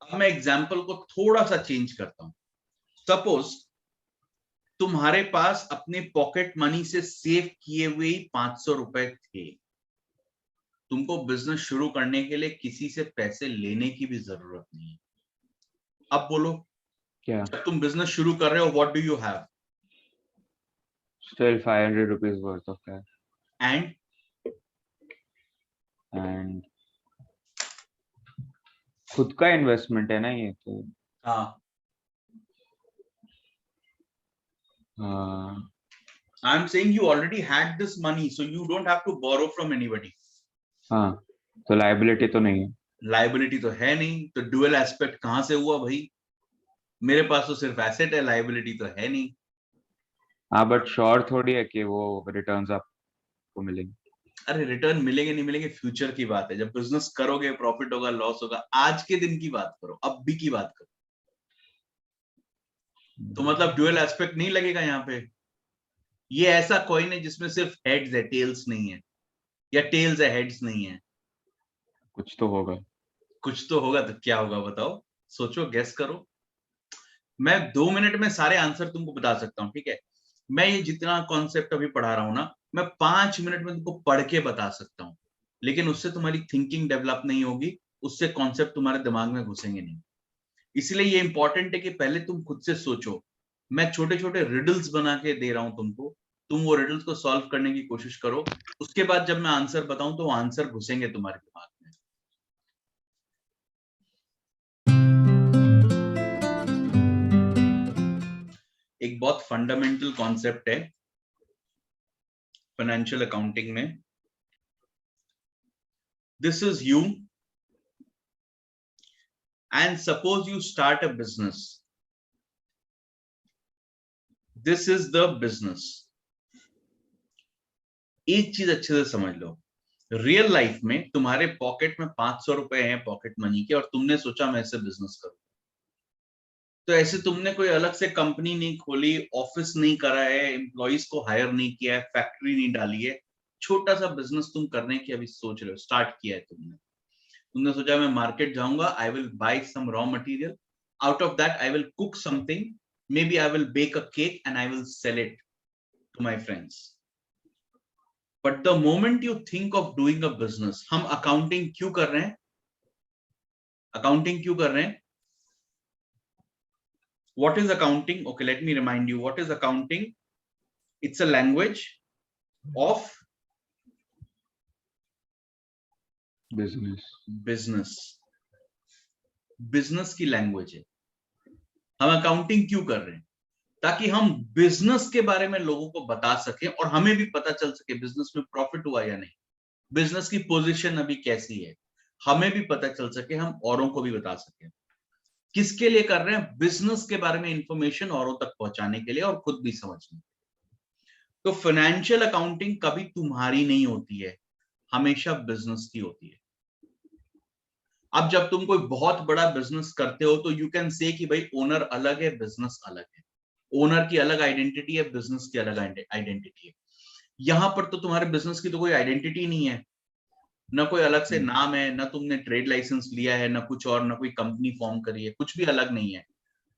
अब मैं एग्जाम्पल को थोड़ा सा चेंज करता हूं। सपोज तुम्हारे पास अपने पॉकेट मनी से सेव किए हुए ही 500 रुपए थे। तुमको बिजनेस शुरू करने के लिए किसी से पैसे लेने की भी जरूरत नहीं है। अब बोलो, क्या? जब तुम बिजनेस शुरू कर रहे हो, what do you have? Still 500 rupees worth of cash. And And खुद का इन्वेस्टमेंट है ना ये तो। हाँ, हाँ I am saying you already had this money, so you don't have to borrow from anybody. हाँ, तो लाइबिलिटी तो नहीं है। लाइबिलिटी तो है नहीं, तो डुअल एस्पेक्ट कहां से हुआ भाई? मेरे पास तो सिर्फ एसेट है, लाइबिलिटी तो है नहीं। हाँ, बट श्योर थोड़ी है कि वो रिटर्न्स आपको मिलेंगे। अरे रिटर्न मिलेंगे नहीं मिलेंगे फ्यूचर की बात है। जब बिजनेस करोगे, प्रॉफिट होगा, लॉस होगा। आज के दिन की बात करो, अब भी की बात करो। तो मतलब ड्यूअल एस्पेक्ट नहीं लगेगा यहाँ पे। ये ऐसा कॉइन है जिसमें सिर्फ हेड्स है, टेल्स नहीं है, या टेल्स है हेड्स नहीं है। कुछ तो होगा। कुछ तो होगा, तो क्या होगा बताओ? सोचो, गेस करो। मैं 2 मिनट में सारे आंसर तुमको बता सकता हूँ, ठीक है? मैं ये जितना कॉन्सेप्ट अभी पढ़ा रहा हूं ना, मैं 5 मिनट में तुमको पढ़ के बता सकता हूँ, लेकिन उससे तुम्हारी थिंकिंग डेवलप नहीं होगी, उससे कॉन्सेप्ट तुम्हारे दिमाग में घुसेंगे नहीं। इसलिए ये इंपॉर्टेंट है कि पहले तुम खुद से सोचो। मैं छोटे छोटे रिडल्स बना के दे रहा हूं तुमको, तुम वो रिडल्स को सॉल्व करने की कोशिश करो। उसके बाद जब मैं आंसर बताऊं तो वो आंसर घुसेंगे तुम्हारे दिमाग में। एक बहुत फंडामेंटल कॉन्सेप्ट है फाइनेंशियल अकाउंटिंग में। This is you, and suppose you start a business. This is the business. एक चीज अच्छे से समझ लो, रियल लाइफ में तुम्हारे पॉकेट में 500 रुपए हैं पॉकेट मनी के, और तुमने सोचा मैं इससे बिजनेस करूं। तो ऐसे तुमने कोई अलग से कंपनी नहीं खोली, ऑफिस नहीं करा है, एम्प्लॉइज को हायर नहीं किया है, फैक्ट्री नहीं डाली है। छोटा सा बिजनेस तुम करने की अभी सोच रहे हो, स्टार्ट किया है तुमने। तुमने सोचा मैं मार्केट जाऊंगा, I will buy some raw material, out of that I will cook something, maybe I will bake a cake and I will sell it to my friends. But the moment you think of doing a business, हम accounting क्यों कर रहे हैं? Accounting क्यों कर रहे हैं? What is accounting? Okay, let me remind you. What is accounting? It's a language of business. business. Business की लैंग्वेज है। हम अकाउंटिंग क्यों कर रहे हैं? ताकि हम बिजनेस के बारे में लोगों को बता सकें, और हमें भी पता चल सके बिजनेस में प्रॉफिट हुआ या नहीं, बिजनेस की पोजीशन अभी कैसी है, हमें भी पता चल सके, हम औरों को भी बता सके। किसके लिए कर रहे हैं? बिजनेस के बारे में इंफॉर्मेशन औरों तक पहुंचाने के लिए और खुद भी समझने। तो फाइनेंशियल अकाउंटिंग कभी तुम्हारी नहीं होती है, हमेशा बिजनेस की होती है। अब जब तुम कोई बहुत बड़ा बिजनेस करते हो तो यू कैन से कि भाई ओनर अलग है, बिजनेस अलग है। ओनर की अलग आइडेंटिटी है, बिजनेस की अलग आइडेंटिटी है। यहां पर तो तुम्हारे बिजनेस की तो कोई आइडेंटिटी नहीं है, ना कोई अलग से नाम है, ना तुमने ट्रेड लाइसेंस लिया है, ना कुछ और, ना कोई कंपनी फॉर्म करी है, कुछ भी अलग नहीं है।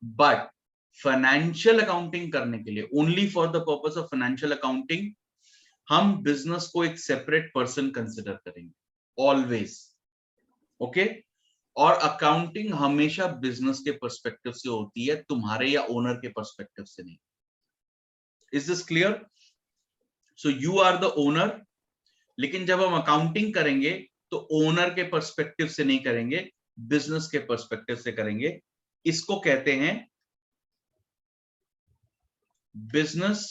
बट फाइनेंशियल अकाउंटिंग करने के लिए, only for the purpose of financial accounting, हम बिजनेस को एक सेपरेट पर्सन कंसिडर करेंगे ऑलवेज। ओके? और अकाउंटिंग हमेशा बिजनेस के पर्सपेक्टिव से होती है, तुम्हारे या ओनर के पर्सपेक्टिव से नहीं। Is this clear? So you are the owner, लेकिन जब हम अकाउंटिंग करेंगे तो ओनर के पर्सपेक्टिव से नहीं करेंगे, बिजनेस के पर्सपेक्टिव से करेंगे। इसको कहते हैं business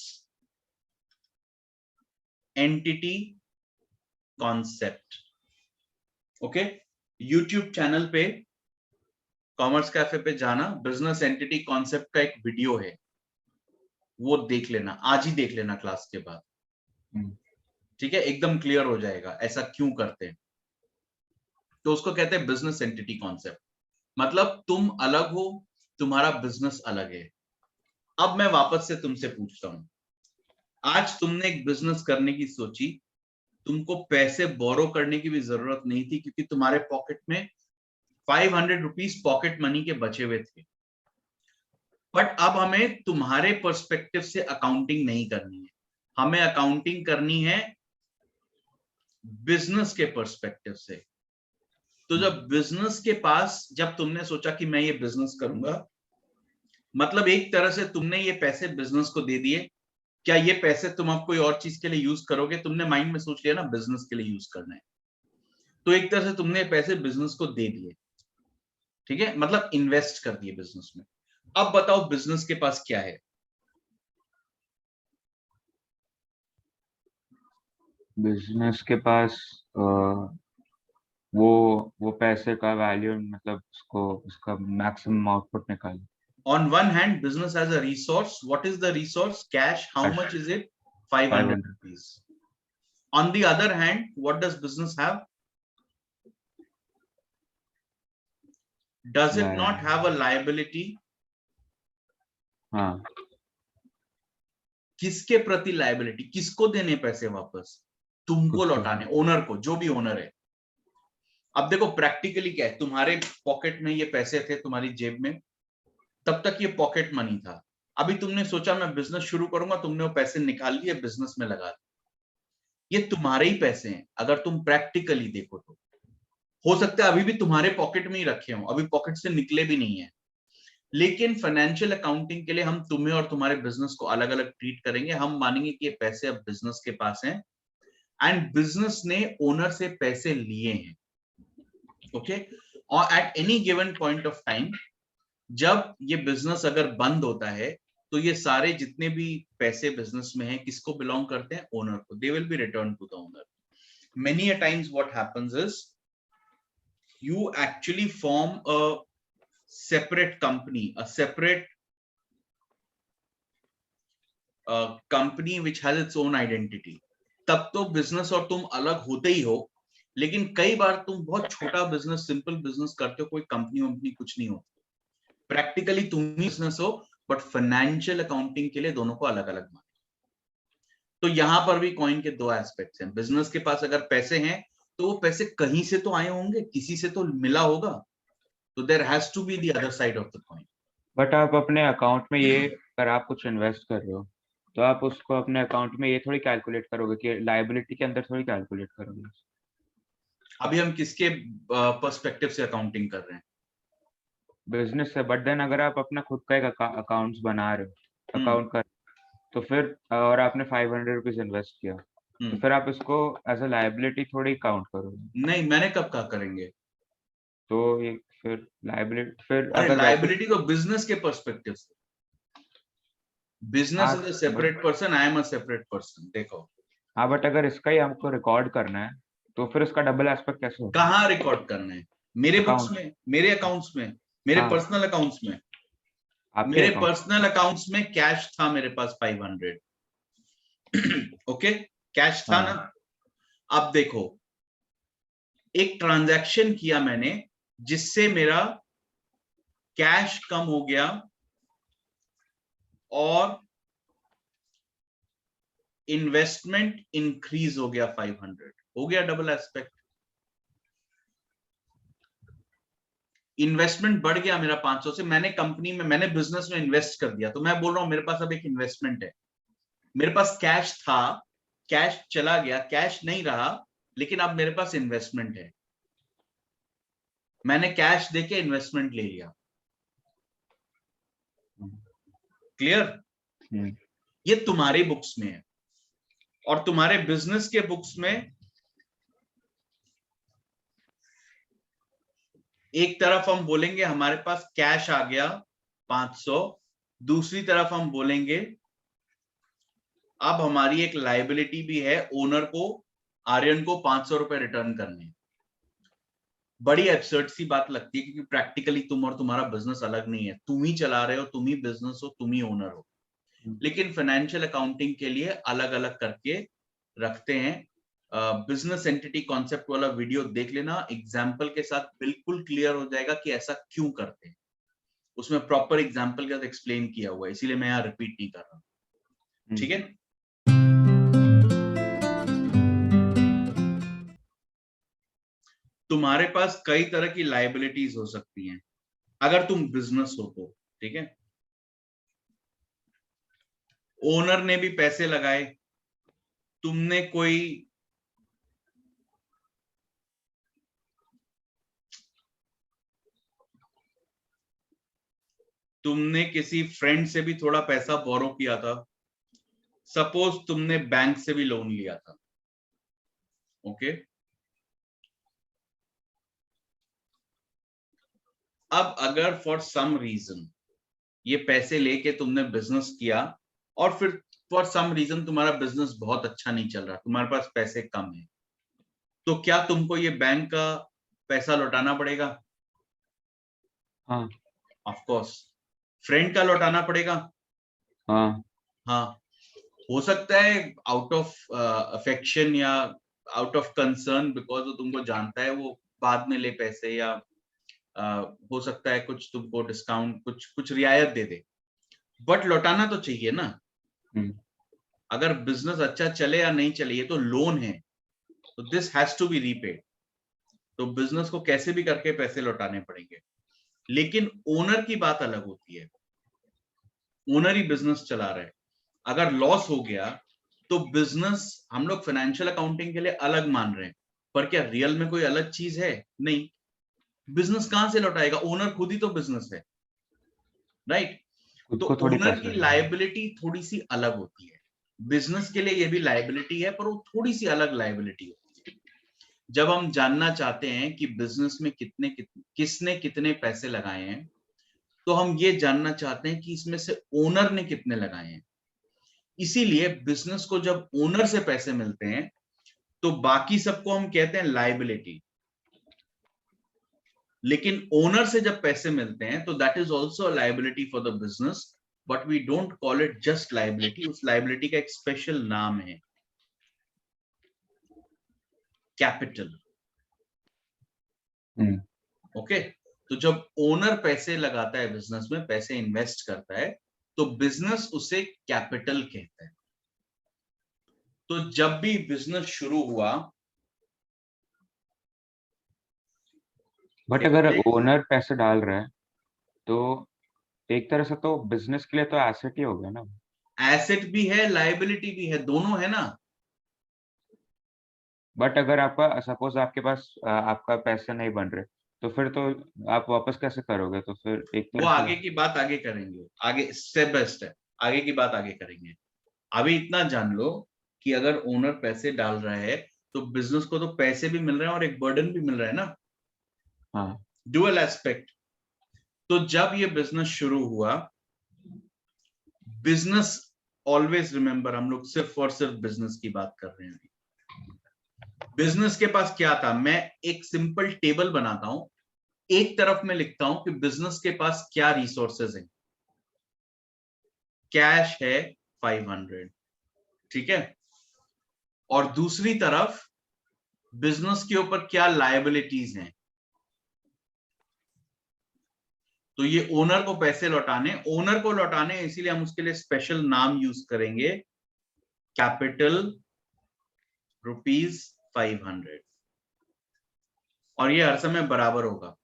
entity concept. Okay? YouTube channel पे, कॉमर्स कैफे पे जाना, बिजनेस एंटिटी कॉन्सेप्ट का एक वीडियो है, वो देख लेना, आज ही देख लेना क्लास के बाद। ठीक है? एकदम क्लियर हो जाएगा ऐसा क्यों करते हैं। तो उसको कहते हैं बिजनेस एंटिटी कॉन्सेप्ट। मतलब तुम अलग हो, तुम्हारा बिजनेस अलग है। अब मैं वापस से तुमसे पूछता हूं, आज तुमने एक बिजनेस करने की सोची, तुमको पैसे बोरो करने की भी जरूरत नहीं थी, क्योंकि तुम्हारे पॉकेट में ₹500 पॉकेट मनी के बचे हुए थे, बट अब हमें तुम्हारे पर्सपेक्टिव से अकाउंटिंग नहीं करनी है, हमें अकाउंटिंग करनी है बिजनेस के पर्सपेक्टिव से। तो जब बिजनेस के पास, जब तुमने सोचा कि मैं ये बिजनेस करूंगा, मतलब एक तरह से तुमने ये पैसे बिजनेस को दे दिए। क्या ये पैसे तुम अब कोई और चीज के लिए यूज करोगे? तुमने माइंड में सोच लिया ना बिजनेस के लिए यूज करना है, तो एक तरह से तुमने पैसे बिजनेस को दे दिए, ठीक है, मतलब इन्वेस्ट कर दिए बिजनेस में। अब बताओ बिजनेस के पास क्या है? बिजनेस के पास वो पैसे का वैल्यू, मतलब उसका मैक्सिमम आउटपुट निकाले। On one hand, business as a resource. What is the resource? Cash. How Cash. much is it? 500 rupees. On the other hand, what does business have? Does it not have a liability? हाँ, किसके प्रति liability? किसको देने पैसे वापस? तुमको लौटाने, owner को, जो भी ओनर है। अब देखो प्रैक्टिकली क्या है, तुम्हारे पॉकेट में ये पैसे थे, तुम्हारी जेब में, तब तक ये पॉकेट मनी था। अभी तुमने सोचा मैं बिजनेस शुरू करूंगा, तुमने वो पैसे निकाल लिए, बिजनेस में लगा दिए। ये तुम्हारे ही पैसे हैं अगर तुम प्रैक्टिकली देखो तो। हो सकता है अभी भी तुम्हारे पॉकेट में ही रखे हो, अभी पॉकेट से निकले भी नहीं है। लेकिन फाइनेंशियल अकाउंटिंग के लिए हम तुम्हें और तुम्हारे बिजनेस को अलग अलग ट्रीट करेंगे। हम मानेंगे कि ये पैसे अब बिजनेस के पास हैं एंड बिजनेस ने ओनर से पैसे लिए हैं, ओके। और at any given point of time, जब ये बिजनेस अगर बंद होता है, तो ये सारे जितने भी पैसे बिजनेस में हैं, किसको बिलोंग करते हैं? ओनर को। They will be return to the owner. Many a times what happens is you actually form a separate company, a separate company which has its own identity. तब तो बिजनेस और तुम अलग होते ही हो, लेकिन कई बार तुम बहुत छोटा बिजनेस, सिंपल बिजनेस करते हो, कोई कंपनी वंपनी कुछ नहीं होती, प्रैक्टिकली तुम ही बिजनेस हो, बट फाइनेंशियल अकाउंटिंग के लिए दोनों को अलग अलग मानो। तो यहां पर भी कॉइन के दो एस्पेक्ट्स हैं। बिजनेस के पास अगर पैसे हैं, तो वो पैसे कहीं से तो आए होंगे, किसी से तो मिला होगा, तो there has to be the other side of the coin. But आप अपने अकाउंट में ये, अगर आप कुछ इन्वेस्ट कर रहे हो तो आप उसको अपने अकाउंट में ये थोड़ी कैलकुलेट करोगे कि लायबिलिटी के अंदर थोड़ी कैलकुलेट करोगे। अभी हम किसके पर्सपेक्टिव से अकाउंटिंग कर रहे हैं? बिजनेस से। बट देन अगर आप अपना खुद का एक अकाउंट्स बना रहे हो, अकाउंट कर, तो फिर और आपने 500 रुपीज इन्वेस्ट किया, तो फिर आप इसको एज अ लायबिलिटी थोड़ी काउंट करोगे। नहीं, मैंने कब कहा करेंगे? तो ये फिर लायबिलिटी, फिर अरे अगर वैसे, लायबिलिटी तो बिजनेस के पर्सपेक्टिव से। बिजनेस हाँ is a separate person, I am a separate person. देखो, हाँ, बट अगर इसका ही हमको रिकॉर्ड करना है तो फिर इसका डबल एस्पेक्ट कैसे होगा? कहाँ रिकॉर्ड करना है? मेरे बुक्स अकाउंट, में, मेरे अकाउंट्स में, मेरे हाँ, पर्सनल अकाउंट्स में। आपके मेरे अकाउंट। पर्सनल अकाउंट्स में कैश था मेरे पास 500। ओके, कैश था ना। हाँ, अब देखो, एक ट्रांजैक्शन किया मैंने जिससे मेरा कैश कम हो गया और इन्वेस्टमेंट इंक्रीज हो गया 500, हो गया डबल एस्पेक्ट। इन्वेस्टमेंट बढ़ गया मेरा 500 से, मैंने कंपनी में, मैंने बिजनेस में इन्वेस्ट कर दिया, तो मैं बोल रहा हूं मेरे पास अब एक इन्वेस्टमेंट है। मेरे पास कैश था, कैश चला गया, कैश नहीं रहा, लेकिन अब मेरे पास इन्वेस्टमेंट है। मैंने कैश देके इन्वेस्टमेंट ले लिया। क्लियर? ये तुम्हारे बुक्स में है, और तुम्हारे बिजनेस के बुक्स में एक तरफ हम बोलेंगे हमारे पास कैश आ गया 500, दूसरी तरफ हम बोलेंगे अब हमारी एक लायबिलिटी भी है, ओनर को, आर्यन को 500 रुपए रिटर्न करने। बड़ी एब्सर्ड सी बात लगती है, क्योंकि प्रैक्टिकली तुम और तुम्हारा बिजनेस अलग नहीं है, तुम ही चला रहे हो, तुम ही बिजनेस हो, तुम ही ओनर हो। लेकिन फाइनेंशियल अकाउंटिंग के लिए अलग अलग करके रखते हैं। बिजनेस एंटिटी कॉन्सेप्ट वाला वीडियो देख लेना, एग्जाम्पल के साथ बिल्कुल क्लियर हो जाएगा कि ऐसा क्यों करते हैं। उसमें प्रॉपर एग्जाम्पल के साथ एक्सप्लेन किया हुआ है, इसीलिए मैं यहाँ रिपीट नहीं कर रहा। ठीक है, तुम्हारे पास कई तरह की लाइबिलिटीज हो सकती हैं अगर तुम बिजनेस हो तो, ठीक है। ओनर ने भी पैसे लगाए, तुमने किसी फ्रेंड से भी थोड़ा पैसा बोरो किया था, सपोज तुमने बैंक से भी लोन लिया था, ओके। अब अगर फॉर सम रीजन ये पैसे लेके तुमने बिजनेस किया और फिर फॉर सम रीजन तुम्हारा बिजनेस बहुत अच्छा नहीं चल रहा, तुम्हारे पास पैसे कम है, तो क्या तुमको ये बैंक का पैसा लौटाना पड़ेगा? हाँ ऑफ कोर्स। फ्रेंड का लौटाना पड़ेगा? हाँ हाँ। हो सकता है आउट ऑफ अफेक्शन या आउट ऑफ कंसर्न, बिकॉज वो तुमको जानता है, वो बाद में ले पैसे, या हो सकता है कुछ तुमको डिस्काउंट, कुछ रियायत दे दे, बट लौटाना तो चाहिए ना। अगर बिजनेस अच्छा चले या नहीं चले, ये तो लोन है, तो this has to be repaid. तो बिजनेस को कैसे भी करके पैसे लौटाने पड़ेंगे। लेकिन ओनर की बात अलग होती है, ओनर ही बिजनेस चला रहा है। अगर लॉस हो गया तो बिजनेस, हम लोग फाइनेंशियल अकाउंटिंग के लिए अलग मान रहे हैं, पर क्या रियल में कोई अलग चीज है? नहीं। बिजनेस कहां से लौटाएगा? ओनर खुद ही तो बिजनेस है, राइट। खुद तो को थोड़ी ओनर पैसे की देंगे। लायबिलिटी थोड़ी सी अलग होती है। बिजनेस के लिए ये भी लायबिलिटी है, पर वो थोड़ी सी अलग लायबिलिटी होती है। जब हम जानना चाहते हैं कि बिजनेस में किसने कितने पैसे लगाए हैं, तो हम ये जानना चाहते हैं कि इसमें से ओनर ने कितने लगाए हैं। इसीलिए बिजनेस को जब ओनर से पैसे मिलते हैं तो बाकी सबको हम कहते हैं लायबिलिटी, लेकिन ओनर से जब पैसे मिलते हैं तो that is also liability for the business, but we don't call it just liability. उस लायबिलिटी का एक स्पेशल नाम है, कैपिटल। ओके। तो जब ओनर पैसे लगाता है बिजनेस में, पैसे इन्वेस्ट करता है, तो बिजनेस उसे कैपिटल कहता है। तो जब भी बिजनेस शुरू हुआ, बट अगर ओनर पैसे डाल रहा है तो एक तरह से तो बिजनेस के लिए तो एसेट ही हो गया ना। एसेट भी है, लायबिलिटी भी है, दोनों है ना। बट अगर आपका सपोज आपके पास आपका पैसे नहीं बन रहे, तो फिर तो आप वापस कैसे करोगे? तो फिर एक वो तरह से आगे की बात आगे करेंगे, आगे स्टेप बाय स्टेप आगे की बात आगे करेंगे। अभी इतना जान लो कि अगर ओनर पैसे डाल रहा है तो बिजनेस को तो पैसे भी मिल रहे हैं और एक बर्डन भी मिल रहा है ना, हाँ। Dual aspect. तो जब ये बिजनेस शुरू हुआ, बिजनेस, ऑलवेज रिमेंबर, हम लोग सिर्फ और सिर्फ बिजनेस की बात कर रहे हैं। बिजनेस के पास क्या था? मैं एक सिंपल टेबल बनाता हूं, एक तरफ में लिखता हूं कि बिजनेस के पास क्या रिसोर्सेज हैं। कैश है 500, ठीक है। और दूसरी तरफ बिजनेस के ऊपर क्या लायबिलिटीज हैं। तो ये ओनर को पैसे लौटाने, ओनर को लौटाने, इसीलिए हम उसके लिए स्पेशल नाम यूज करेंगे, कैपिटल ₹500। और ये हर समय बराबर होगा,